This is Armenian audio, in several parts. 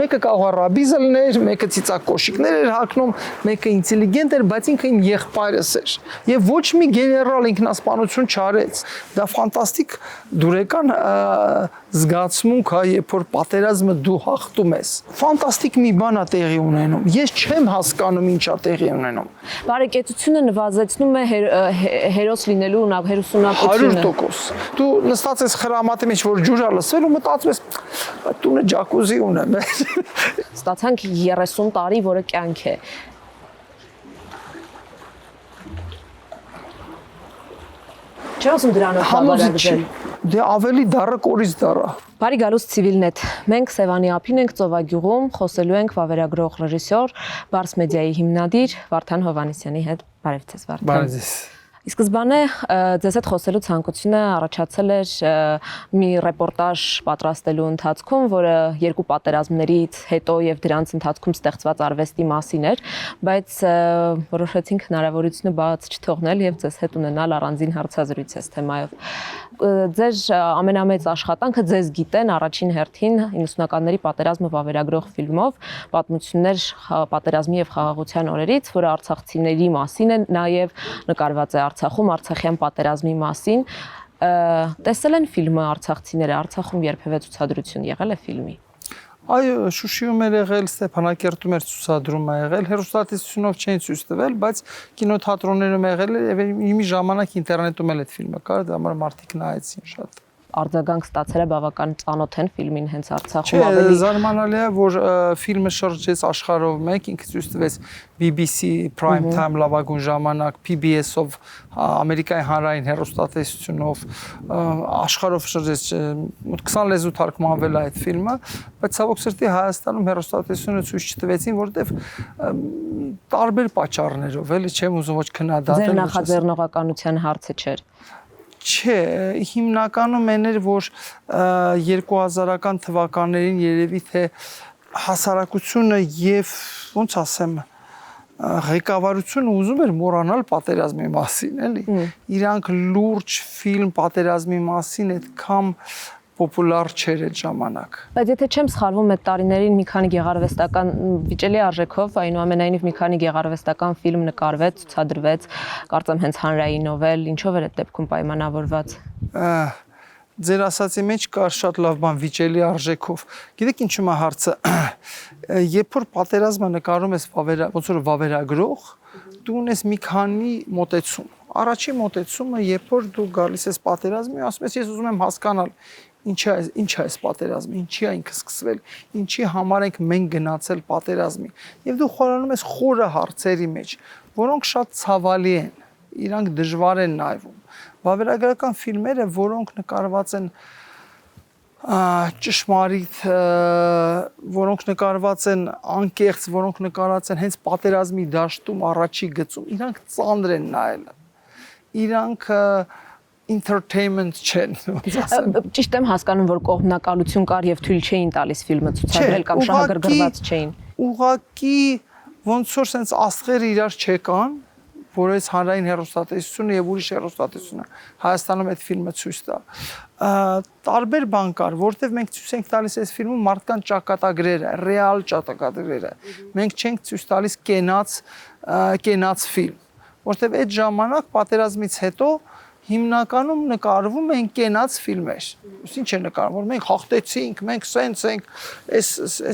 Մեկը կարող է ռաբիզը լիներ, մեկը ծիծակ կոշիկներ էր հագնում, մեկը ինտելիգենտ էր, բայց ինքը իմ եղբայրս էր։ Եվ ոչ մի գեներալ ինքնասպանություն չարեց։ Դա ֆանտաստիկ դուրեկան զգացմունք է, երբ որ պատերազմը դու հաղթում ես։ Ֆանտաստիկ մի բան է տեղի ունենում։ Ես չեմ հասկանում ինչ է տեղի ունենում։ Բարեկեցությունը նվազեցնում է հերոս լինելու հերոսունակությունը։ 100%։ Դու նստած ես խրամատի մեջ, որ ջուր է լսվել ու մտածում ես, տունը ջակուզի ունեմ։ Ստացանք 30 տարի, որը կյանք է։ Չէ՞ ասում դրանով բավարարվել։ Դե ավելի դառը կորից դառը։ Բարի գալուս Civilnet։ Մենք Սևանի ափին ենք Ծովագյուղում, խոսելու ենք վավերագրող ռեժիսոր, Bars Media-ի հիմնադիր Վարդան Հովհաննիսյանի հետ։ Բարև ձեզ, Վարդան։ Բարև ձեզ։ Ի սկզբանե ձեզ հետ խոսելու ցանկությունը առաջացել էր մի ռեպորտաժ պատրաստելու ընթացքում, որը երկու պատերազմներից հետո եւ դրանց ընթացքում ստեղծված արվեստի մասին էր, բայց որոշեցինք հնարավորությունը բաց չթողնել եւ ձեզ հետ ունենալ առանձին հարցազրույց այս թեմայով։ Ձեր ամենամեծ աշխատանքը ձեզ գիտեն առաջին հերթին 90-ականների պատերազմը վավերագրող ֆիլմով, պատմություններ պատերազմի եւ խաղաղության օրերից, որը արցախցիների մասին է, նաեւ նկարված է Արցախում Արցախյան պատերազմի մասին։ Տեսել են ֆիլմը արցախցիները, Արցախում երբևէ ցուցադրություն եղել է ֆիլմի։ Այո, Շուշիում էր եղել, Ստեփանակերտում էր ցուցադրում ա եղել, հեռուստատեսությունով չէին ցույց տվել, բայց կինոթատրոններում եղել է եւ մի ժամանակ ինտերնետում էլ այդ ֆիլմը կար, դա համար մարդիկ նայեցին շատ։ Արձագանք ստացել է բավական ծանոթ են ֆիլմին հենց Արցախում ավելի զարմանալի է, որ ֆիլմը շրջեց աշխարհով մեկ, ինքը ցույց տվեց BBC Prime Time լավագույն ժամանակ, PBS-ով, Ամերիկայի հանրային հեռուստատեսությունով, աշխարհով շրջեց 20 լեզու թարգմանվել է այդ ֆիլմը, բայց ցավոք սրտի Հայաստանում հեռուստատեսությունը ցույց չտվեցին, որտեվ տարբեր պատճառներով, էլի չեմ ուզում ոչ քննադատել։ Ձեր նախաձեռնողականության հարցը չէր։ Չէ, հիմնականում այն էր, որ 2000-ական թվականներին երևի թե հասարակությունը եւ ոնց ասեմ ղեկավարությունը ուզում էր մոռանալ պատերազմի մասին, էլի։ Իրանք լուրջ ֆիլմ պատերազմի մասին այդքան պոպուլար չէր այդ ժամանակ։ Բայց եթե չեմ սխալվում, այդ տարիներին մի քանի գեղարվեստական վիճելի արժեքով, այնուամենայնիվ մի քանի գեղարվեստական ֆիլմ նկարվեց, ցուցադրվեց, կարծեմ հենց հանրայինով էլ, ինչով էր այդ դեպքում պայմանավորված։ Ձեր ասածի մեջ կար շատ լավ բան վիճելի արժեքով։ Գիտեք ինչու՞մ է հարցը։ Երբ որ պատերազմը նկարում ես ոնց որ վավերագրող, դու ունես մի քանի մոտեցում։ Առաջին մոտեցումը, երբ որ դու գալիս ես պատերազմի, ասում ես ես ուզում եմ հասկանալ ինչ է այս պատերազմը, ինչի է ինքը սկսվել, ինչի համար ենք մենք գնացել պատերազմի։ Եվ դու խորանում ես խորը հարցերի մեջ, որոնք շատ ցավալի են, իրանք դժվար են նայվում։ Վավերագրական ֆիլմերը, որոնք նկարված են ճշմարիտ, որոնք նկարված են անկեղծ, որոնք նկարված են հենց պատերազմի դաշտում առաջի գծում, իրանք ծանր են նայելը։ Իրանք entertainment չեն։ Ճիշտ եմ հասկանում, որ կողմնակալություն կար եւ թույլ չէին տալիս ֆիլմը ցուցադրել կամ շահագրգռված չէին։ Ուղղակի ոնց որ sense աստղերը իրար չեկան, որ այս հանրային հեռուստատեսությունը եւ ուրիշ հեռուստատեսությունը Հայաստանում այդ ֆիլմը ցույց տա։ Տարբեր բան կար, որտեվ մենք ցույց ենք տալիս այս ֆիլմում մարդկանց ճակատագրերը, ռեալ ճակատագրերը։ Մենք չենք ցույց տալիս կենաց ֆիլմ, որտեվ այդ ժամանակ պատերազմից հետո հիմնականում նկարվում են կենաց ֆիլմեր։ Ինչ է նկարվում, որ մենք հաղթեցինք, մենք սենց ենք,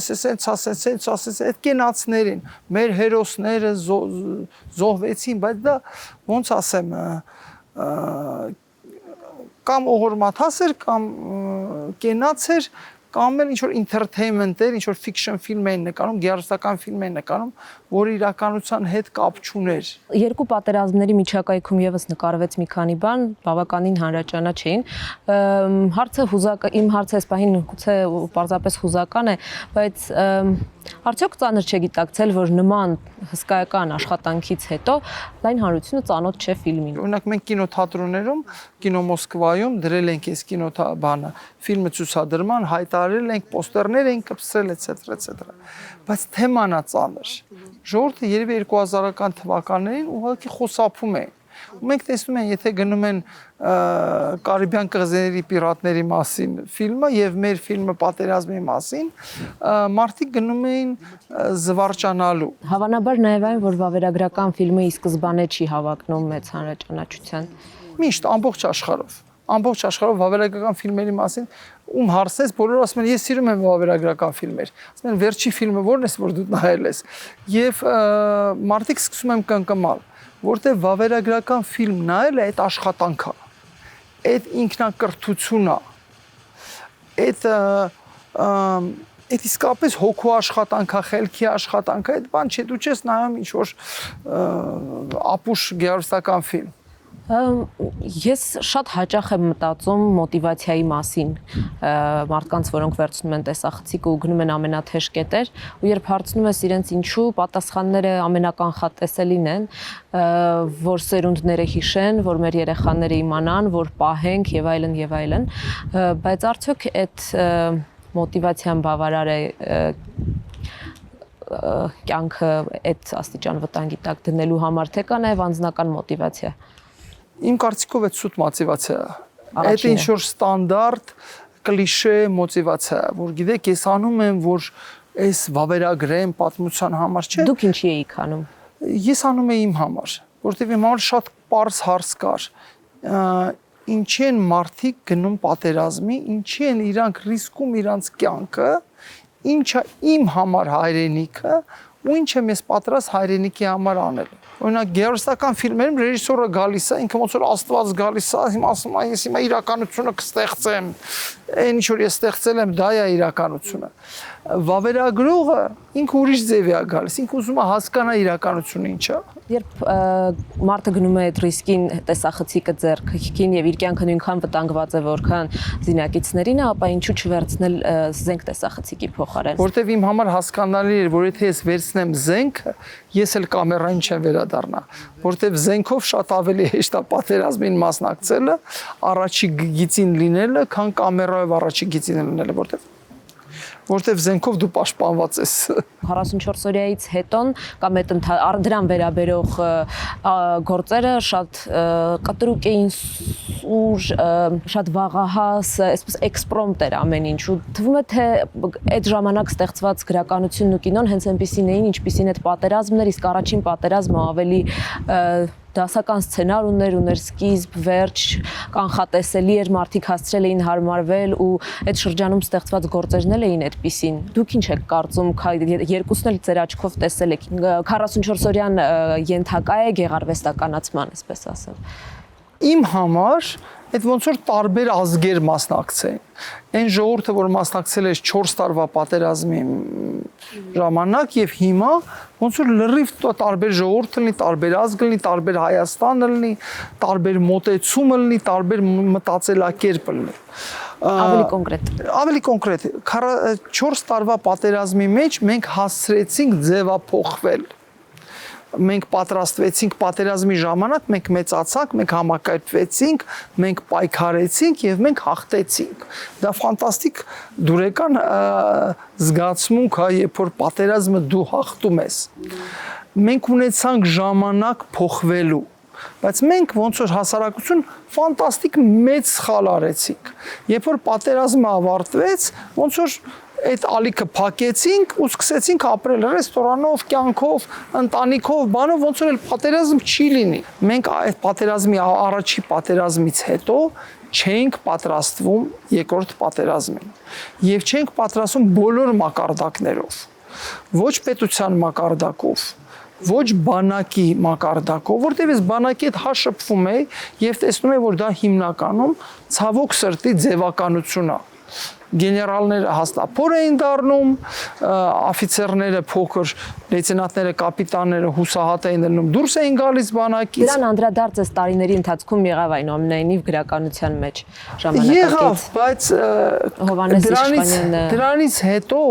սենց ասես, այդ կենացներին, մեր հերոսները զոհվեցին, բայց դա ոնց ասեմ, կամ օղորմաթաս էր, կամ կենաց էր, կամ էլ ինչ-որ entertainment էր, ինչ-որ fiction ֆիլմ էին նկարում, գեղարվեստական ֆիլմ էին նկարում, որը իրականության հետ կապ չուներ։ Երկու պատերազմների միջակայքում եւս նկարվեց մի քանի բան, բավականին հանրաճանաչ էին։ Իմ հարցը այս պահին գուցե պարզապես հուզական է, բայց արդյոք ծանր չգիտակցել, որ նման հսկայական աշխատանքից հետո լայն հանրությունը ծանոթ չէ ֆիլմին։ Օրինակ մենք կինոթատրոններում, Կինո Մոսկվայում դրել ենք այս կինոբանը, ֆիլմը ցուցադրման, հայտարարել ենք, պոստերներ ենք կպսրել, etc. Բայց թեման է ծանր։ Ժողովուրդը երևի 2000-ական թվականներին ուղղակի խոսափում է։ Ու մենք տեսնում ենք, եթե գնում են Կարիբյան կղզիների պիրատների մասին ֆիլմը եւ մեր ֆիլմը պատերազմի մասին, մարդիկ գնում էին զվարճանալու։ Հավանաբար նաև այն, որ վավերագրական ֆիլմը ի սկզբանե չի հավակնում մեծ հանրաճանաչության։ Միշտ ամբողջ աշխարհով վավերագրական ֆիլմերի մասին ում հարցնես, բոլորը ասում են, ես սիրում եմ վավերագրական ֆիլմեր։ Ասում են, վերջի ֆիլմը ո՞րն է, որ դու նայել ես։ Եվ մարդիկ սկսում են կնկմալ, որտեղ վավերագրական ֆիլմ նայելը այդ աշխատանքա, այդ ինքնակրթությունա, այդ իսկապես հոգու աշխատանքա, խելքի աշխատանքա, այդ բան չէ, դու չես նայում ինչ որ ապուշ գեղարվեստական ֆիլմ։ Ես շատ հաճախ եմ մտածում մոտիվացիայի մասին, մարդկանց, որոնք վերցնում են տեսախցիկ ու գնում են ամենաթեժ կետեր, ու երբ հարցնում ես իրենց ինչու, պատասխանները ամենականխատեսելին են, որ սերունդները հիշեն, որ մեր երեխաները իմանան, որ պահենք եւ այլն եւ այլն, բայց արդյոք այդ մոտիվացիան բավարար է կյանքը այդ աստիճան վտանգի տակ դնելու համար, թե կա նաեւ անձնական մոտիվացիա։ Իմ կարծիքով այդ սուտ մոտիվացիա է։ Այդ ինչ որ ստանդարտ կլիշե մոտիվացիա, որ գիտեք, ես անում եմ, որ այս վավերագրեմ պատմության համար, չէ։ Դուք ինչի էիք անում։ Ես անում եմ իմ համար, որտեղ իմ համար շատ པարզ հարց կար։ Ինչի են մարդիկ գնում պատերազմի, ինչի են իրանք ռիսկում իրանք կյանքը, ինչա իմ համար հայրենիքը, ու ինչ եմ ես պատրաստ հայրենիքի համար անել։ Օրինակ գեղարվեստական ֆիլմերում ռեժիսորը գալիս է, ինքը ոնց որ Աստված գալիս է, հիմա ասում է, ես հիմա իրականությունը կստեղծեմ։ Այն ինչ որ ես ստեղծել եմ, դա է իրականությունը։ Վավերագրողը ինքը ուրիշ ձև է գալիս, ինքը ուզում է հասկանա իրականությունը ինչ է։ Երբ մարդը գնում է այդ ռիսկին տեսախցիկը ձեռքին եւ իր կյանքը նույնքան վտանգված է, որքան զինակիցներին, ապա ինչու չվերցնել զենք տեսախցիկի փոխարեն։ Որտեւ իմ համար հասկանալի էր, որ եթե ես վերցնեմ զենքը, ես էլ կամերային չեմ վերադառնա, որտեւ զենքով շատ ավելի հեշտ է պատերազմին մասնակցելը, առաջի գիծին լինելը, քան կամերայով առաջի գիծին լինելը, որտեվ զենքով դու պաշտպանված ես։ 44 օրյայից հետոն կամ այդ դրան վերաբերող գործերը շատ կտրուկ էին, շատ վաղահաս, այսպես էքսպրոմտ էր ամեն ինչ, ու թվում է թե այդ ժամանակ ստեղծված գրականությունն ու կինոն հենց այնպիսին էին, ինչպիսին այդ պատերազմներ, իսկ առաջին պատերազմը ավելի դասական սցենար ուներ սկիզբ, վերջ, կանխատեսելի էր, մարդիկ հասցրել էին հարմարվել ու այդ շրջանում ստեղծված գործերն էին այդպիսին։ Դուք ինչ եք կարծում, երկուսն էլ ձեր աչքով տեսել եք, 44 օրյան ենթակա է գեղարվեստականացման, այսպես ասեմ։ Իմ համար այդ ոնց որ տարբեր ազգեր մասնակցեն։ Այն ժողովուրդը, որ մասնակցել է 4 տարվա պատերազմի ժամանակ եւ հիմա ոնց որ լրիվ տարբեր ժողովուրդ լինի, տարբեր ազգ լինի, տարբեր Հայաստանը լինի, տարբեր մոտեցումը լինի, տարբեր մտածելակերպ լինի։ Ավելի կոնկրետ 4 տարվա պատերազմի մեջ մենք հասցրեցինք ձևափոխվել։ Մենք պատրաստվեցինք պատերազմի ժամանակ, մենք մեծացանք, մենք համակերպվեցինք, մենք պայքարեցինք եւ մենք հաղթեցինք։ Դա ֆանտաստիկ դուրեկան զգացմունք է, երբ որ պատերազմը դու հաղթում ես։ Մենք ունեցանք ժամանակ փոխվելու, բայց մենք ոնց որ հասարակություն ֆանտաստիկ մեծ սխալ արեցինք։ Երբ որ պատերազմը ավարտվեց, ոնց որ այդ ալիքը փակեցինք ու սկսեցինք ապրել ռեստորանով, կյանքով, ընտանիքով, բանով, ոնց որ պատերազմ չի լինի։ Մենք այդ պատերազմի առաջի պատերազմից հետո չենք պատրաստվում երկրորդ պատերազմին։ Եվ չենք պատրաստվում բոլոր մակարդակներով։ Ոչ պետության մակարդակով, ոչ բանակի մակարդակով, որտեղ ես բանակի հետ հաշփվում եի եւ տեսնում եմ, որ դա հիմնականում ցավոք սրտի ձևականություն է։ Գեներալները հաստափոր էին դառնում, աֆիցերները փոքր, լեյտենանտները, կապիտանները հուսահատ էին դառնում, դուրս էին գալիս բանակից։ Դրան անդրադարձ այս տարիների ընթացքում եղավ այնուամենայնիվ գրականության մեջ ժամանակակից։ Եղավ, բայց Հովհաննես Իշխանյանը դրանից հետո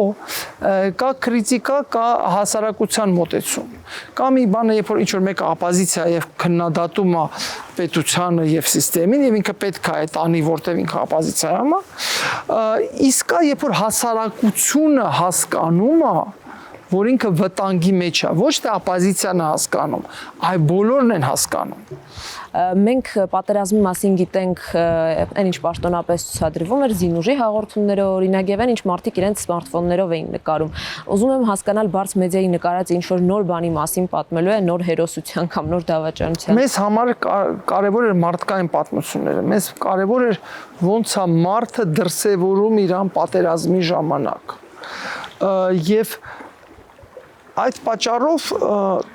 կա քրիտիկա, կա հասարակության մոտեցում։ Կա մի բանը, երբ որ ինչ-որ մեկը օպոզիցիա եւ քննադատում է պետությանը եւ համակարգին եւ ինքը պետք է այդ անի, որտեղ ինքը օպոզիցիայում է, իսկ երբ որ հասարակությունը հասկանում է, որ ինքը վտանգի մեջ է, ոչ թե օպոզիցիան է հասկանում, այլ բոլորն են հասկանում։ Մենք պատերազմի մասին գիտենք այն ինչ պաշտոնապես ցուցադրվում էր զինուժի հաղորդումները օրինակ եւ այն ինչ մարդիկ իրենց սմարթֆոններով էին նկարում։ Ուզում եմ հասկանալ բարձ մեդիայի նկարած ինչ որ նոր բանի մասին պատմելու է, նոր հերոսության կամ նոր դավաճանության։ Մեզ համար կարևոր էր մարդկային պատմությունները։ Մեզ կարևոր էր ոնց է մարդը դրսևորում իրան պատերազմի ժամանակ։ Եվ այդ պատճառով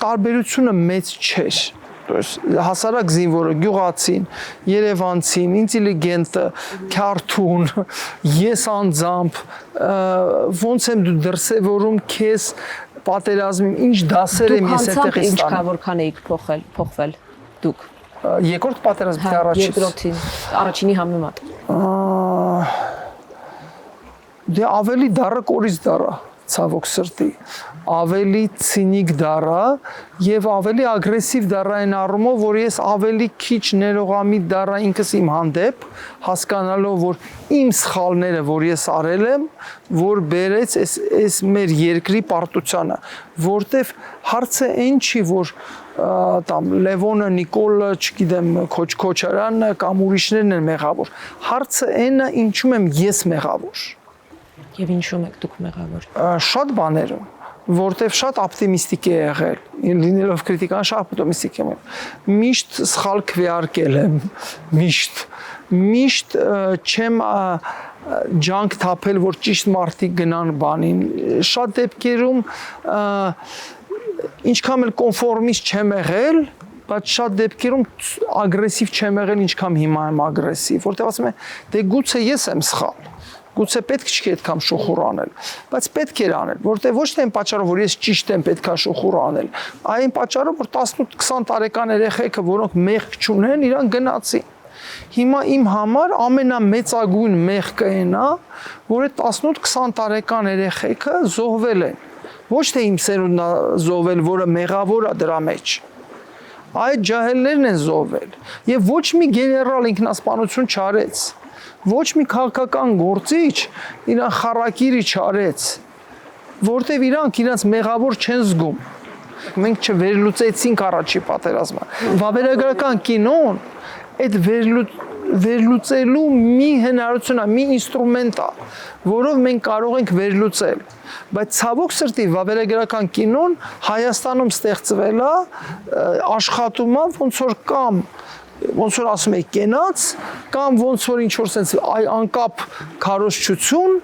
տարբերությունը մեծ չէր։ Հասարակ զինվորը, գյուղացին, երևանցին, ինտելիգենտը, քյարթուն, ես անձամբ, ոնց եմ դու դրսևորում քեզ պատերազմին, ինչ դասեր եմ ես այդտեղ ստանում։ Որքան էիք փոխվել դուք։ Երկրորդ պատերազմի առաջին։ Երկրորդին, առաջինի համեմատ։ Դե ավելի դառը կորից դառը, ցավոք սրտի, ավելի ցինիկ դառա եւ ավելի ագրեսիվ դառա այն առումով, որ ես ավելի քիչ ներողամիտ դառա ինքս իմ հանդեպ, հասկանալով, որ իմ սխալները, որ ես արել եմ, որ բերեց այս մեր երկրի պարտությանը, որտեվ հարցը այն չի, որ там Լևոնը, Նիկոլը, չգիտեմ, Քոչարյանը կամ ուրիշներն են մեղավոր։ Հարցը այն է, ինչու եմ ես մեղավոր։ Եվ ինչու եք դուք մեղավոր։ Շատ բաներում, որտեվ շատ օպտիմիստիկ է եղել, լինելով քրիտիկան շատ օպտիմիստիկ եմ։ Միշտ սխալ քվեարկել եմ, միշտ չեմ ջանք թափել, որ ճիշտ մարդիկ գնան բանին։ Շատ դեպքերում ինչքան էլ կոնֆորմիստ չեմ եղել, բայց շատ դեպքերում ագրեսիվ չեմ եղել, ինչքան հիմա եմ ագրեսիվ, որտեղ ասում եմ, դե գուցե ես եմ սխալ։ Գուցե պետք չի այդքան շուխուր անել, բայց պետք էր անել, որտեղ ոչ թե այն պատճառով, որ ես ճիշտ եմ, պետքա շուխուր անել, այն պատճառով, որ 18-20 տարեկան երեխեքը, որոնք մեղք չունեն, իրան գնացին։ Հիմա իմ համար ամենամեծագույն մեղքը այն է, որ այդ 18-20 տարեկան երեխեքը զոհվել են։ Ոչ թե իմ սերունդն է զոհվել, որը մեղավոր է դրա մեջ։ Այդ ջահելներն են զոհվել, եւ ոչ մի գեներալ ինքնասպանություն չարեց։ Ոչ մի քաղաքական գործիչ իրան խարակիրի չարեց, որտեվ իրանք իրենց մեղավոր չեն զգում։ Մենք չվերլուծեցինք առաջի պատերազմը։ Վավերագրական կինոն այդ վերլուծելու մի հնարություն է, մի ինստրումենտ է, որով մենք կարող ենք վերլուծել։ Բայց ցավոք սրտի վավերագրական կինոն Հայաստանում ստեղծվել է, աշխատում է ոնց որ կամ ոնց որ ասում եք կենաց կամ ոնց որ ինչ որ sense անկապ քարոզչություն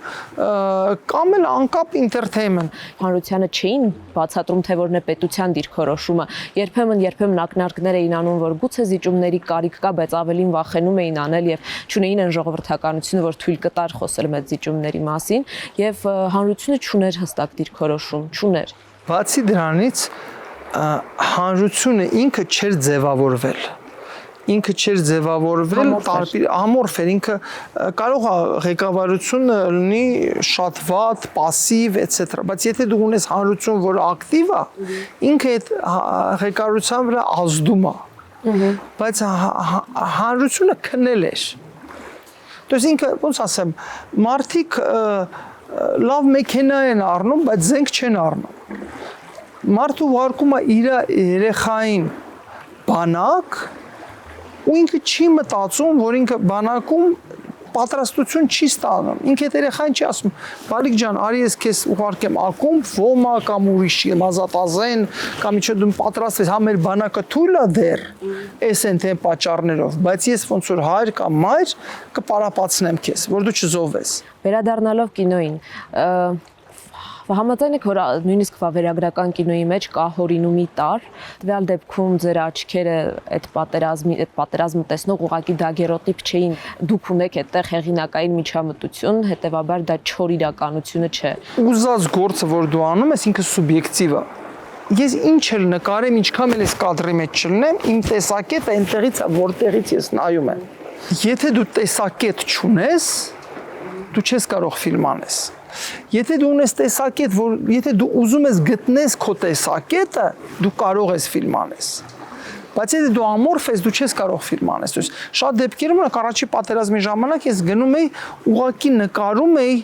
կամ էլ անկապ entertainment հանրությանը չէին բացատրում թե որն է պետության դիրքորոշումը երբեմն ակնարկներ էին անում որ գուցե զիջումների կարիք կա բայց ավելին վախենում էին անել եւ չունեին այն ժողովրդականությունը որ թույլ կտար խոսել մեծ զիջումների մասին եւ հանրությունը չուներ հստակ դիրքորոշում չուներ բացի դրանից հանրությունը ինքը չէր ձևավորվել ինքը չէր ձևավորվել ամորֆ էր ինքը կարող է ղեկավարությունը լինի շատ վատ, пассив, etc. Բայց եթե դու ունես հանրություն, որը ակտիվ է, ինքը այդ ղեկավարության վրա ազդում է։ Բայց հանրությունը քնել էր։ Դուք ինքը ոնց ասեմ, մարդիկ լավ մեքենա են առնում, բայց զենք չեն առնում։ Մարդու ուղարկում է իր երեխային բանակ ու ինքը չի մտածում, որ ինքը բանակում պատրաստություն չի ստանում։ Ինքը այդ երեխային չի ասում, «Բալիկ ջան, արի ես քեզ ուղարկեմ ակումբ, ոմա կամ ուրիշի, մազատազեն, կամ ինչ դու պատրաստվես, հա մեր բանակը թույլ է դեռ, էս են թե պատճառներով, բայց ես ոնց որ հայր կամ մայր կպարապացնեմ քեզ, որ դու չզոհվես»։ Վերադառնալով կինոյին, Համաձայն եք, որ նույնիսկ վավերագրական կինոյի մեջ կա հորինումի տար, տվյալ դեպքում ձեր աչքերը այդ պատերազմը տեսնող ուղղակի դագերոտիպ չէին, դուք ունեք այդտեղ հեղինակային միջամտություն, հետևաբար դա չոր իրականությունը չէ։ Ուզած գործը, որ դու անում ես, ինքը սուբյեկտիվ է։ Ես ինչ էլ նկարեմ, ինչքան էլ ես կադրի մեջ չլինեմ, իմ տեսակետը այնտեղից է, որտեղից ես նայում եմ։ Եթե դու տեսակետ չունես, դու չես կարող ֆիլմ անես։ Եթե դու ունես տեսակետ, որ եթե դու ուզում ես գտնես քո տեսակետը, դու կարող ես ֆիլմ անես։ Բայց եթե դու ամորֆ ես, դու չես կարող ֆիլմ անես։ Դու շատ դեպքերում առաջի պատերազմի ժամանակ ես գնում էի ուղակի նկարում էի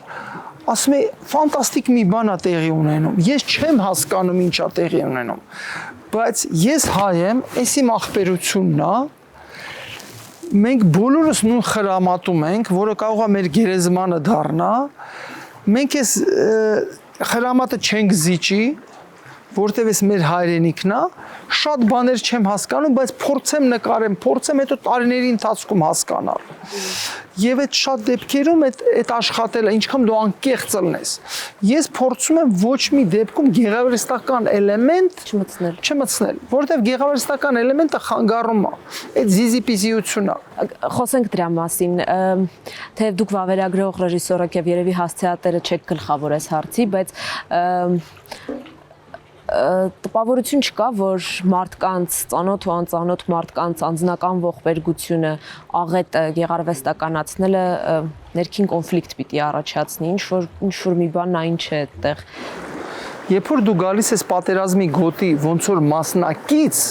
ասում է ֆանտաստիկ մի բան է տեղի ունենում։ Ես չեմ հասկանում ինչա տեղի ունենում։ Բայց ես հայ եմ, էս իմ ախպերությունն է։ Մենք բոլորս նույն խրամատում ենք, որը կարող է մեր գերեզմանը դառնա։ Մենք էս խրամատը չենք զիջի, որտեվ էս մեր հայրենիքն է, շատ բաներ չեմ հասկանում, բայց փորձեմ նկարեմ, փորձեմ հետո տարիների ընթացքում հասկանալ։ Եվ այդ շատ դեպքերում այդ աշխատելը, ինչքան դու անկեղծ լնես, ես փորձում եմ ոչ մի դեպքում գեղարվեստական էլեմենտ չմտցնել, որտեվ գեղարվեստական էլեմենտը խանգարում է, այդ զիզիպիզիությունն է։ Խոսենք դրա մասին, թե դուք վավերագրող ռեժիսորը եւ երևի հասցեատերը չեք գլխավոր այս հարցի, բայց տպավորություն չկա, որ մարդկանց ծանոթ ու անծանոթ մարդկանց անձնական ողբերգությունը աղետ գեղարվեստականացնելը ներքին կոնֆլիկտ պիտի առաջացնի, ինչ որ մի բան այն չէ այդտեղ։ Երբ որ դու գալիս ես պատերազմի գոտի ոնց որ մասնակից,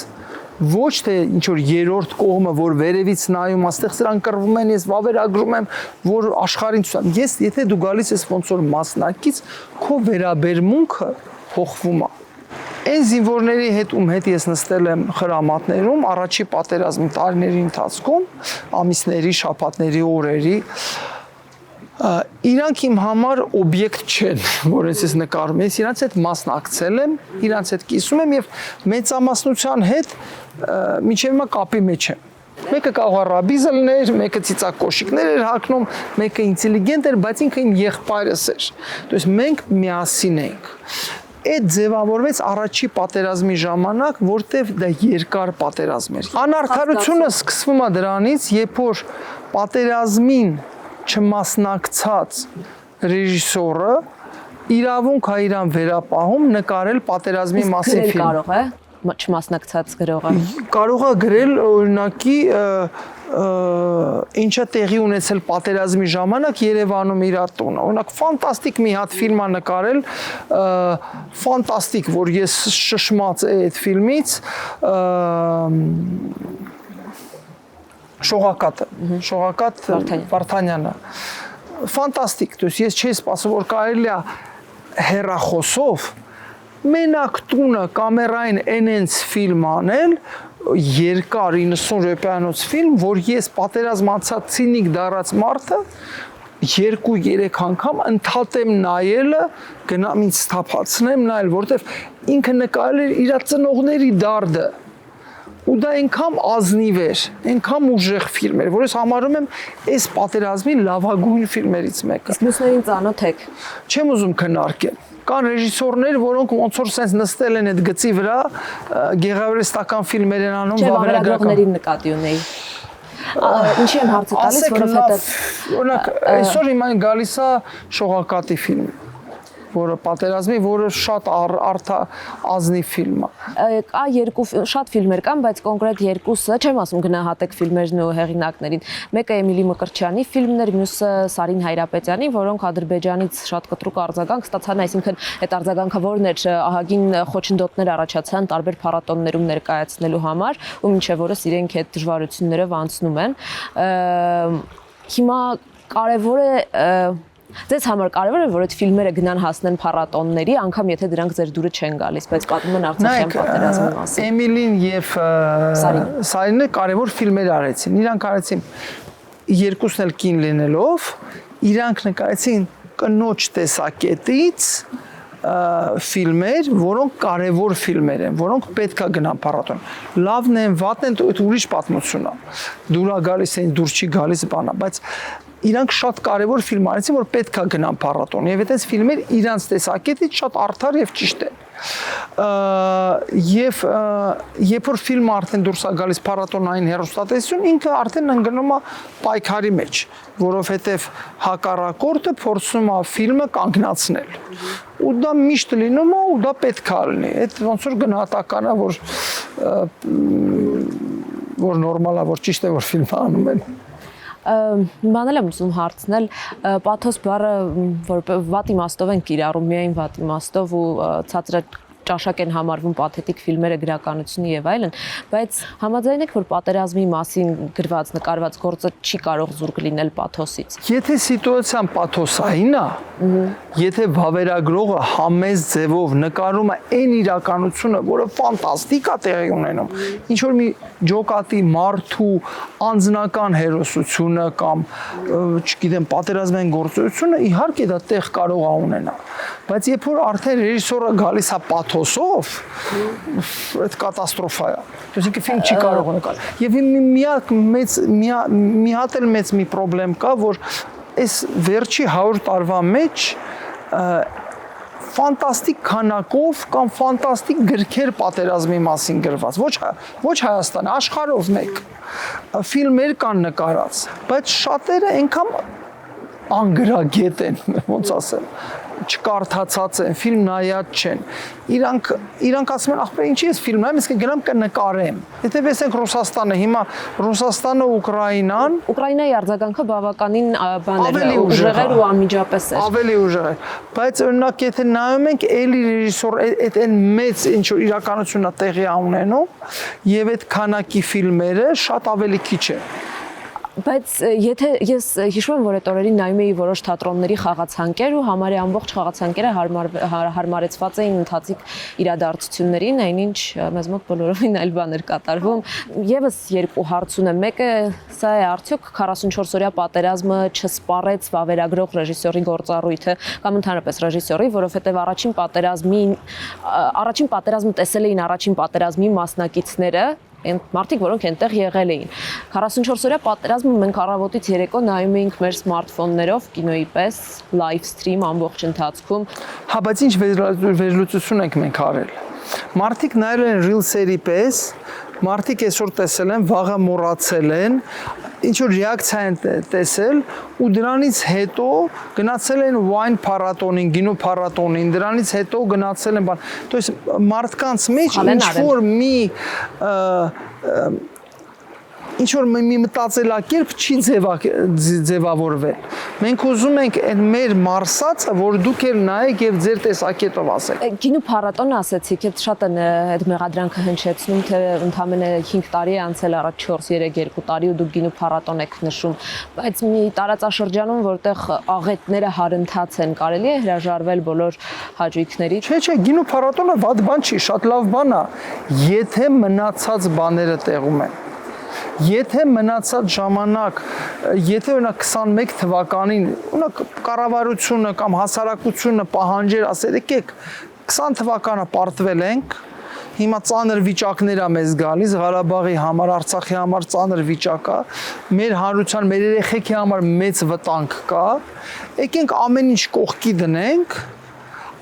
ոչ թե ինչ որ երրորդ կողմը, որ վերևից նայում, աստեղ սրան կռվում են, ես վավերագրում եմ, որ աշխարհին ցույց։ Ես եթե դու գալիս ես ոնց որ մասնակից, քո վերաբերմունքը փոխվում է։ Այն զինվորների հետ ում հետ ես նստել եմ խրամատներում առաջի պատերազմի տարիների ընթացքում, ամիսների, շաբաթների, օրերի, իրանք իմ համար օբյեկտ չեն, որոնց ես նկարում եմ, իրանց հետ մասնակցել եմ, իրանց հետ կիսում եմ եւ մեծամասնության հետ մինչեւ հիմա կապի մեջ եմ։ Մեկը կարող է ռաբիզը լիներ, մեկը ծիծակ կոշիկներ էր հագնում, մեկը ինտելիգենտ էր, բայց ինքը իմ եղբայրս էր։ То есть մենք միասին ենք։ Այդ ձևավորվեց առաջի պատերազմի ժամանակ, որտեղ դա երկար պատերազմ էր։ Անարդարությունը սկսվում է դրանից, երբ որ պատերազմին չմասնակցած ռեժիսորը իրավունք է իրան վերապահում նկարել պատերազմի մասին ֆիլմ։ Կարող է չմասնակցած գրողը։ Կարող է գրել օրինակի ինչա տեղի ունեցել պատերազմի ժամանակ Երևանում իր տունը։ Օրինակ ֆանտաստիկ մի հատ ֆիլմ է նկարել, ֆանտաստիկ, որ ես շշմած եմ այդ ֆիլմից, Շողակատ Վարդանյանը։ Ֆանտաստիկ, то есть ես չէի սպասում, որ կարելի է հեռախոսով մենակ տունը կամերային այնց ֆիլմ անել, երկար 90 րոպեանոց ֆիլմ, որ ես պատերազմ անցած ցինիկ դարած մարդը 2-3 անգամ ընդհատեմ նայելը, գնամ ինձ սթափացնեմ նայել, որտեվ ինքը նկարել էր իր ծնողների դարդը։ Ու դա այնքան ազնիվ էր, այնքան ուժեղ ֆիլմ էր, որ ես համարում եմ այս պատերազմի լավագույն ֆիլմերից մեկը։ Իսկ մյուսներին ծանոթ եք։ Չեմ ուզում քննարկել։ Կան ռեժիսորներ, որոնք ոնց որ sense նստել են այդ գծի վրա, գեղարվեստական ֆիլմեր են անում, վավերագրողների նկատի ունեի։ Ինչի եմ հարցը տալիս, որովհետև օրինակ այսօր հիմա գալիս է Շողակատի ֆիլմ, որը պատերազմի, որը շատ ազնիվ ֆիլմ է։ Կա երկու շատ ֆիլմեր կան, բայց կոնկրետ երկուսը, չեմ ասում գնահատեք ֆիլմերն ու հեղինակներին։ Մեկը Էմիլի Մկրտչյանի ֆիլմներ, մյուսը Սարին Հայրապետյանի, որոնք Ադրբեջանից շատ կտրուկ արձագանք ստացան, այսինքն այդ արձագանքը որն էր, ահագին խոչընդոտներ առաջացան տարբեր փառատոներում ներկայացնելու համար, ու մինչև օրս իրենք այդ դժվարություններով անցնում են։ Հիմա կարևոր է Ձեզ համար կարևոր է, որ այդ ֆիլմերը գնան հասնեն փառատոնների, անգամ եթե դրանք ձեր դուրը չեն գալիս, բայց պատմում են Արցախյան պատերազմի մասին։ Էմիլին եւ Սարինը կարևոր ֆիլմեր արեցին։ Իրանք արեցին երկուսն էլ կին լինելով, իրանք նկարեցին կնոջ տեսակետից ֆիլմեր, որոնք կարևոր ֆիլմեր են, որոնք պետք է գնան փառատոն։ Լավն են, վատն են, այդ ուրիշ պատմություն է։ Դուրա գալիս են, դուր չի գալիս բանա, բայց իրանք շատ կարևոր ֆիլմ արեցին, որ պետք է գնան փառատոն, եւ այդպես ֆիլմեր իրանց տեսակետից շատ արդար եւ ճիշտ են։ Եվ երբ որ ֆիլմը արդեն դուրս է գալիս փառատոնային հեռուստատեսություն, ինքը արդեն ընկնում է պայքարի մեջ, որովհետեւ հակառակորդը փորձում է ֆիլմը կանգնացնել։ Ու դա միշտ լինում է, ու դա պետք է լինի։ Այդ ոնց որ գնահատական է, որ նորմալ է, որ ճիշտ է, որ ֆիլմը անում են։ Բանել եմ ուզում հարցնել, պաթոս բառը որ վատ իմաստով են կիրառում, միայն վատ իմաստով ու ցածր ճաշակ են համարվում պաթետիկ ֆիլմերը, գրականությունը եւ այլն, բայց համաձայն եք, որ պատերազմի մասին գրված, նկարված գործը չի կարող զուրկ լինել պաթոսից։ Եթե սիտուացիան պաթոսային է, եթե վավերագրողը համեզ ձևով նկարում է այն իրականությունը, որը ֆանտաստիկ է տեղի ունենում, ինչ որ մի ջոկատի մարդու անձնական հերոսությունը կամ, չգիտեմ, պատերազմային գործողությունը, իհարկե դա տեղ կարող է ունենալ, բայց երբ որ արդեն ռեժիսորը գալիս է պաթոսով, այդ կատաստրոֆա է։ Այսինքն ֆիլմ չի կարող նկարել։ Եվ մի հատ էլ մեծ մի խնդրեմ կա, որ այս վերջի 100 տարվա մեջ ֆանտաստիկ քանակով կամ ֆանտաստիկ գրքեր պատերազմի մասին գրված, ոչ Հայաստան, աշխարհով մեկ ֆիլմեր կան նկարած, բայց շատերը այնքան անգրագետ են, ոնց ասեմ, չկարդացած են, ֆիլմ նայած չեն։ Իրանք ասում են, ախպեր, ինչի՞ ես ֆիլմ նայեմ, իսկ գնամ կնկարեմ։ Եթե տեսենք Ռուսաստանը, հիմա Ռուսաստանը, Ուկրաինան, Ուկրաինայի արձագանքը բավականին բաներ ուժեղ էր ու անմիջապես էր։ Ավելի ուժեղ էր, բայց օրինակ եթե նայում ենք, էլի ռեժիսոր այդ մեծ ինչ որ իրականությունն է տեղի ունենում, եւ այդ քանակի ֆիլմերը շատ ավելի քիչ են։ Բայց եթե ես հիշում եմ, որ այդ օրերին նայում էի որոշ թատրոնների խաղացանկեր ու համարի ամբողջ խաղացանկերը հարմարեցված էին ընթացիկ իրադարձություններին, այնինչ մեզ մոտ բոլորովին այլ բան էր կատարվում։ Եվս երկու հարց ունեմ։ Մեկը սա է, արդյոք 44-օրյա պատերազմը չսպառեց վավերագրող ռեժիսորի գործառույթը կամ ընդհանրապես ռեժիսորի, որովհետև առաջին պատերազմը տեսել էին առաջին պատերազմի մասնակիցները, այն մարդիկ, որոնք այնտեղ եղել էին։ 44-օրյա պատերազմը մենք առավոտից երեկո նայում էինք մեր սմարթֆոններով կինոյի պես live stream ամբողջ ընթացքում։ Հա, բայց ինչ վերլուծություն ենք մենք արել։ Մարդիկ նայել են ռիլսերի պես, մարդիկ այսօր տեսել են, վաղը մոռացել են, ինչ որ ռեակցիա են տեսել ու դրանից հետո գնացել են wine փառատոնին, գինու փառատոնին, դրանից հետո գնացել են բան։ То есть մարդկանց մեջ ինչ որ մի մտածելակերպ չի ձևավորվել։ Մենք ուզում ենք այդ մեր մարսածը, որ դուք էլ նայեք եւ ձեր տեսակետով ասեք։ Գինու փառատոն ասեցիք, այդ շատ են այդ մեղադրանքը հնչեցնում, թե ընդամենը 5 տարի է անցել առաջ 4-3-2 տարի ու դուք գինու փառատոն եք նշում, բայց մի տարածաշրջանում, որտեղ աղետները հարընթաց են, կարելի է հրաժարվել բոլոր հաճույքներից։ Չէ, գինու փառատոնը վատ բան չի, շատ լավ բան է, եթե մնացած բաները տեղում են։ Եթե մնացած ժամանակ, եթե օրինակ 21 թվականին, օրինակ կառավարությունը կամ հասարակությունը պահանջեր, ասել եկեք 20 թվականը պարտվել ենք, հիմա ծանր վիճակներ է մեզ գալիս, Ղարաբաղի համար, Արցախի համար ծանր վիճակ է, մեր հանրության, մեր երեխեքի համար մեծ վտանգ կա, եկենք ամեն ինչ կողքի դնենք,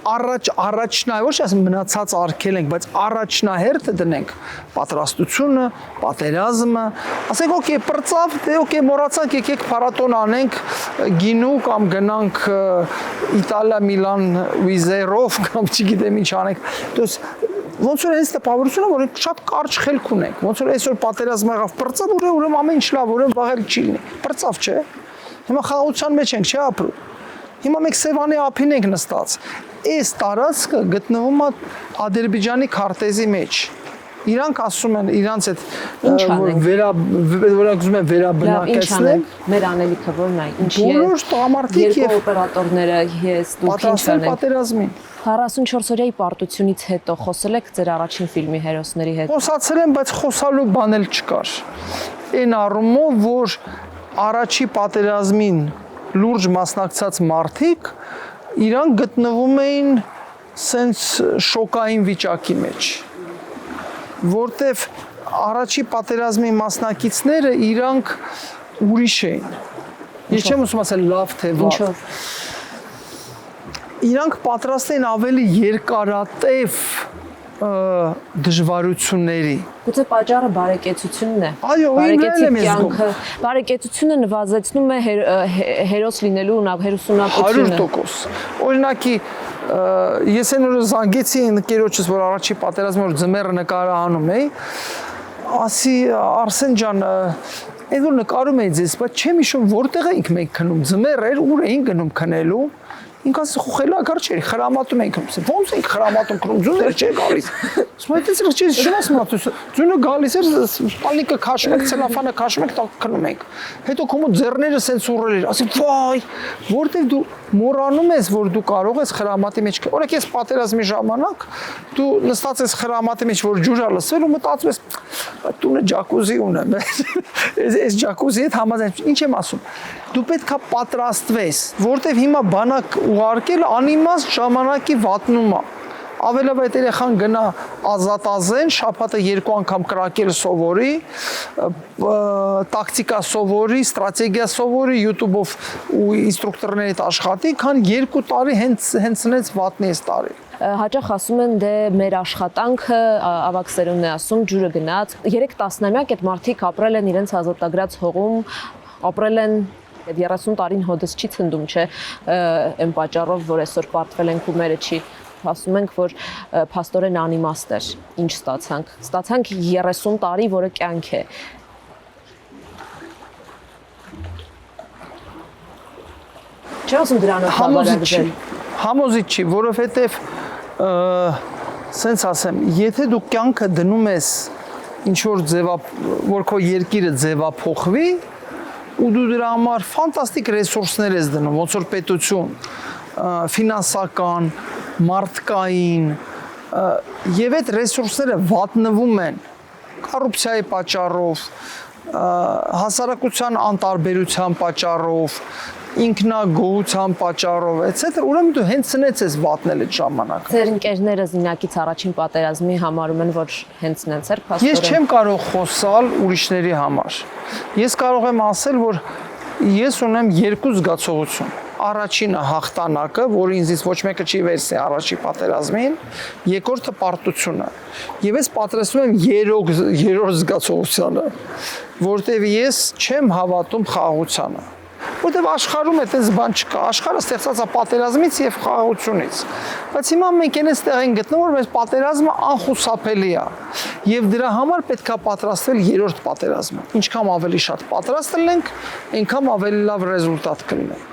առաջնա, ոչ ասեմ մնացած արգել ենք, բայց առաջնահերթը դնենք պատրաստությունը, պատերազմը, ասենք օքեյ, պրծավ, դե օքեյ, մոռացանք, եկեք փառատոն անենք գինու կամ գնանք Իտալիա, Միլան վիզերով կամ չգիտեմ ինչ անենք։ Դուս ոնց որ այս տպավորությունը, որ շատ կարճ խելք ունենք, ոնց որ այսօր պատերազմը եղավ, պրծավ, ուրեմն ամեն ինչ լավ, ուրեմն վաղել չի լինի։ Պրծավ, չէ։ Հիմա խաղաղության մեջ ենք, չէ՞ ապրում։ Հիմա մենք Սևանի ափին ենք նստած։ Այս տարածքը գտնվում է Ադրբեջանի քարտեզի մեջ։ Իրանք ասում են, իրանց այդ ուզում են վերաբնակեցնել։ Մեր անելիքը ո՞րն է։ Բոլոր տղամարդիկ եւ օպերատորները ես դուք ինչ անեք։ Պատերազմին։ 44-օրյայի պարտությունից հետո խոսել եք ձեր առաջին ֆիլմի հերոսների հետ։ Խոսացել եմ, բայց խոսալու բան էլ չկար։ Այն առումով, որ առաջի պատերազմին լուրջ մասնակցած մարդիկ իրանք գտնվում էին սենց շոկային վիճակի մեջ, որտեվ առաջի պատերազմի մասնակիցները իրանք ուրիշ էին։ Ես չեմ ուզում ասել լավ թե վատ։ Ինչով։ Իրանք պատրաստ են ավելի երկարատև դժվարությունների։ Գուցե պատճառը բարեկեցությունն է։ Այո, բարեկեցիկ կյանքը, բարեկեցությունը նվազեցնում է հերոս լինելու հերոսունակությունը։ 100%։ Օրինակի, ես այն օրը զանգեցի ընկերոջս, որ առաջի պատերազմի օր ձմեռը նկարահանում էի, ասի Արսեն ջան, այդ որ նկարում էի ձեզ, բայց չեմ հիշում որտեղ էինք մենք քնում, ձմեռ էր, ուր էինք գնում քնելու։ ինքն ասես խոխելա գարչերի խրամատում ենք, ոնց ենք խրամատում կրում, ձուներ չէ գալիս։ Սմայտից չէ շնաս մատուս, ձունը գալիս էր, սպալնիկը քաշում ենք, ցելոֆանը քաշում ենք, տակ քնում ենք։ Հետո կոմո ձեռները սենց ուռել էր, ասի վայ, որտեղ դու մոռանում ես, որ դու կարող ես խրամատի մեջ, օրինակ ես պատերազմի ժամանակ դու նստած ես խրամատի մեջ, որ ջուր ա լսվել ու մտածում ես, տունը ջակուզի ունեմ, այս ջակուզի հետ համաձայն, ինչ եմ ասում, դու պետքա պատրաստվես, որտեվ հիմա բանակ ուղարկել անիմաստ ժամանակի վատնում է։ Ավելավ այդ երեխան գնա ազատազեն, շաբաթը 2 անգամ կրակել սովորի, տակտիկա սովորի, ստրատեգիա սովորի, YouTube-ով ու ինստրուկտորների հետ աշխատի, քան 2 տարի հենց վատնի էս տարի։ Հաճախ ասում են դե մեր աշխատանքը ավակ սերունդն է ասում ջուրը գնաց 3 տասնամյակ այդ մարդիկ ապրել են իրենց ազատագրած հողում, ապրել են 30 տարին հոդս չի ցնդում, չէ, այն պատճառով, որ այսօր պարտվել ենք ու մերը չի ասում ենք, որ փաստորեն անիմաստ էր, ինչ ստացանք։ Ստացանք 30 տարի, որը կյանք է։ Չէ՞ ասում դրանով բավարարվել։ Համոզիչ չի, որովհետև սենց ասեմ, եթե դու կյանքը դնում ես ինչ որ որ քո երկիրը ձևափոխվի, ու դու դրա համար ֆանտաստիկ ռեսուրսներ ես դնում, ոնց որ պետություն, ֆինանսական, մարդկային, եւ այդ ռեսուրսները վատնվում են կոռուպցիայի պատճառով, հասարակության անտարբերության պատճառով, ինքնագոհության պատճառով, etc. Ուրեմն դու հենց ցնեց ես վատնել այդ ժամանակը։ Ձեր ընկերները զինակից առաջին պատերազմի համարում են, որ հենց նենց էր փաստորեն։ Ես չեմ կարող խոսալ ուրիշների համար։ Ես կարող եմ ասել, որ ես ունեմ 2 զգացողություն։ Առաջինը հաղթանակը, որը ինձ ոչ մեկը չի վերցնի առաջի պատերազմին, երկրորդը պարտությունը։ Եվ ես պատրաստվում եմ երրորդ զգացողությանը, որտեղ ես չեմ հավատում խաղաղությանը։ Որտեղ աշխարհում այդպես բան չկա, աշխարհը ստեղծած է պատերազմից եւ խաղաղությունից։ Բայց հիմա մենք այնտեղ ենք գտնում, որ մեր պատերազմը անխուսափելի է եւ դրա համար պետքա պատրաստվել երրորդ պատերազմը։ Ինչքան ավելի շատ պատրաստ լինենք, այնքան ավելի լավ ռեզուլտատ կլինի։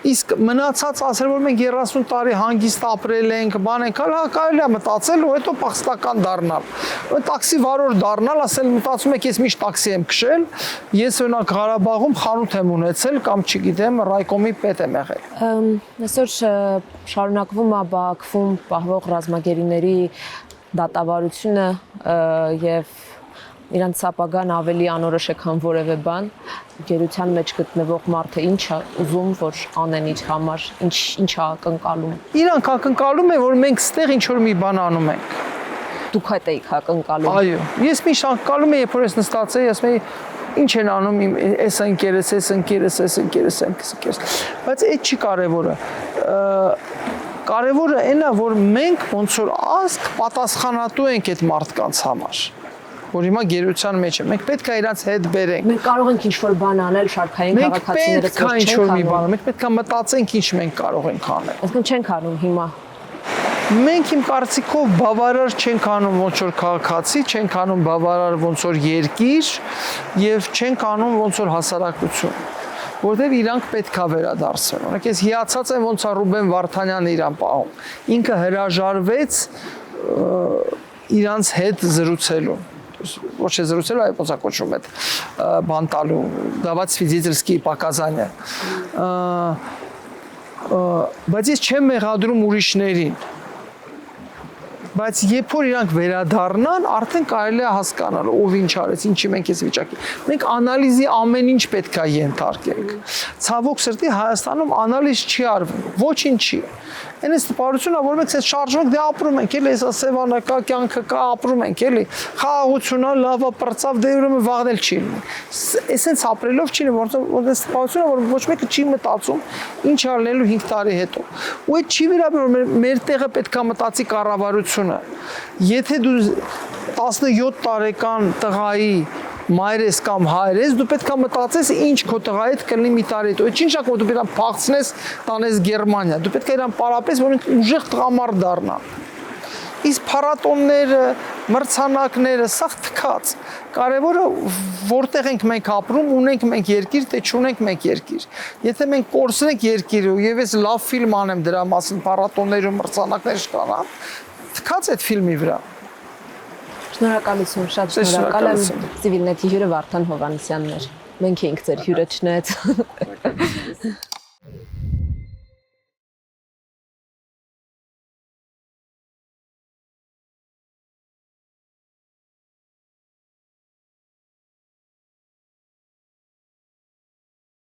Իսկ մնացած ասել, որ մենք 30 տարի հանգիստ ապրել ենք, բան ենք, կարելի է մտածել ու հետո փախստական դառնալ։ Տաքսի վարոր դառնալ, ասել մտածում եք ես միշտ տաքսի եմ քշել, ես օրինակ Ղարաբաղում խանութ եմ ունեցել կամ չգիտեմ, ռայկոմի պետ եմ եղել։ Այսօր շարունակվում է Բաքվում պահվող ռազմագերիների դատավարությունը եւ իրանց ապագան ավելի անորոշ է, քան որևէ բան։ Գերության մեջ գտնվող մարդը ինչ է ուզում, որ անեն իր համար, ինչ է ակնկալում։ Իրանք ակնկալում են, որ մենք ստեղ ինչ որ մի բան անում ենք։ Դուք այդ եք ակնկալում։ Այո, ես միշտ ակնկալում եմ, երբ որ ես նստած եմ, ասում եմ, ինչ են անում իմ այս ընկերս, բայց այդ չի կարևորը։ Կարևորը այն է, որ մենք ոնց որ ազգ պատասխանատու ենք այդ մարդկանց համար, որ հիմա գերության մեջ է։ Մենք պետք է իրանց հետ բերենք։ Մենք կարող ենք ինչ-որ բան անել շարքային քաղաքացիներից, որ ինչ որ մի բան, մենք պետք է մտածենք ինչ մենք կարող ենք անել։ Այսինքն չենք անում հիմա։ Մենք իմ կարծիքով բավարար չենք անում ոնց որ քաղաքացի, չենք անում բավարար ոնց որ երկիր եւ չենք անում ոնց որ հասարակություն, որտեղ իրանք պետք է վերադարձվեն։ Օրինակ ես հիացած եմ ոնց է Ռուբեն Վարդանյանը իրան պահում։ Ինքը հրաժարվեց իրանց հետ զրուցելու։ Ոչ է զրուցելու, այլ ոնց է կոչվում այդ բան տալու, давать свидетельские показания։ Բայց ես չեմ մեղադրում ուրիշներին։ Բայց երբ որ իրանք վերադառնան, արդեն կարելի է հասկանալ ով ինչ արեց, ինչի մենք այս վիճակի։ Մենք անալիզի ամեն ինչ պետք է ենթարկենք։ Ցավոք սրտի Հայաստանում անալիզ չի արվում, ոչինչ չի։ Այնպես տպարությունն է, որ մենք այս շարժում դե ապրում ենք, էլի այս սևանակա կյանքը կա, ապրում ենք, էլի խաղաղությունն է, լավը պրծավ, դե ուրեմն վաղնել չի լինի։ Էսենց ապրելով չի լինի, որ այս տպարությունն է, որ ոչ մեկը չի մտածում ինչ արնելու 5 տարի հետո։ Ու այդ չի վերաբերում մեր տեղը պետք է մտածի կառավարությունը։ Եթե դու 17 տարեկան տղայի մայր ես կամ հայր ես, դու պետք է մտածես ինչ քո տղայի հետ կլինի մի տարի հետո։ Այդ ինչ է որ դու պետք է փախցնես տանես Գերմանիա։ Դու պետք է իրան պարապես, որ ինքը ուժեղ տղամարդ դառնա։ Իսկ փառատոնները, մրցանակները, սա թքած։ Կարևորը որտեղ ենք մենք ապրում, ունենք մենք երկիր, թե չունենք մենք երկիր։ Եթե մենք կորցնենք երկիրը եւ ես լավ ֆիլմ անեմ դրա մասին, փառատոններում մրցանակներ ստանամ, թքած այդ ֆիլմի վրա։ Շնորհակալություն, շատ շնորհակալ եմ Civilnet-ի հյուրը Վարդան Հովհաննիսյանն էր։ Մենք էինք ձեր հյուրը չնայած։